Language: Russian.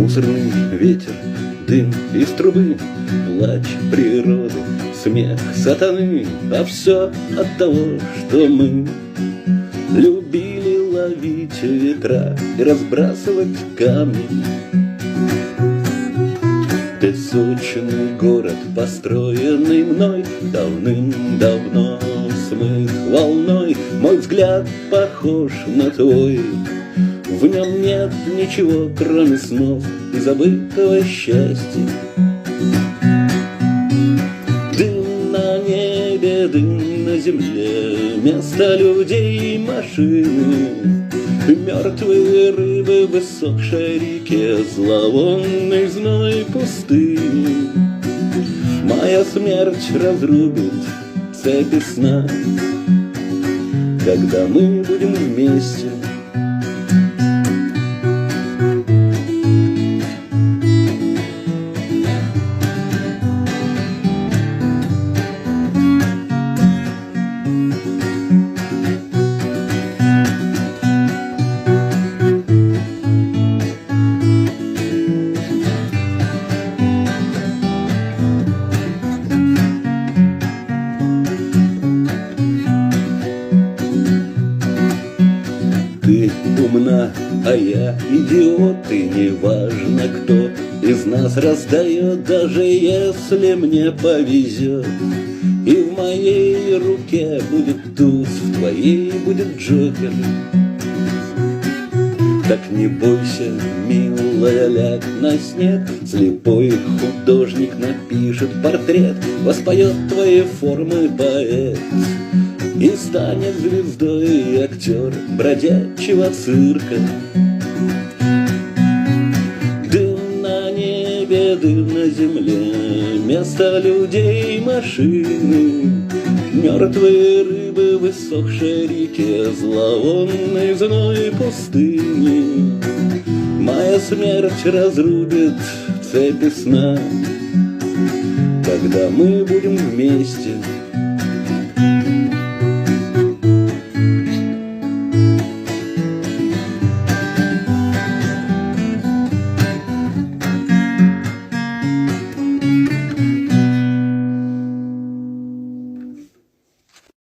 Мусорный ветер, дым из трубы, плач природы, смех сатаны, а все от того, что мы любили ловить ветра и разбрасывать камни. Песочный город, построенный мной давным-давно, смых волной, мой взгляд похож на твой. В нем нет ничего, кроме снов и забытого счастья. Дым на небе, дым на земле, вместо людей и машины. Мертвые рыбы в высохшей реке, зловонный зной пустыни. Моя смерть разрубит цепи сна, когда мы будем вместе. Ты умна, а я идиот, и неважно, кто из нас раздает, даже если мне повезет. И в моей руке будет туз, в твоей будет джокер. Так не бойся, милая, ляг на снег, слепой художник напишет портрет, воспоет твои формы поэт и станет звездой актер бродячего цирка. Дым на небе, дым на земле, вместо людей машины. Мертвые рыбы в высохшей реке, зловонный зной пустыни. Моя смерть разрубит цепи сна, когда мы будем вместе.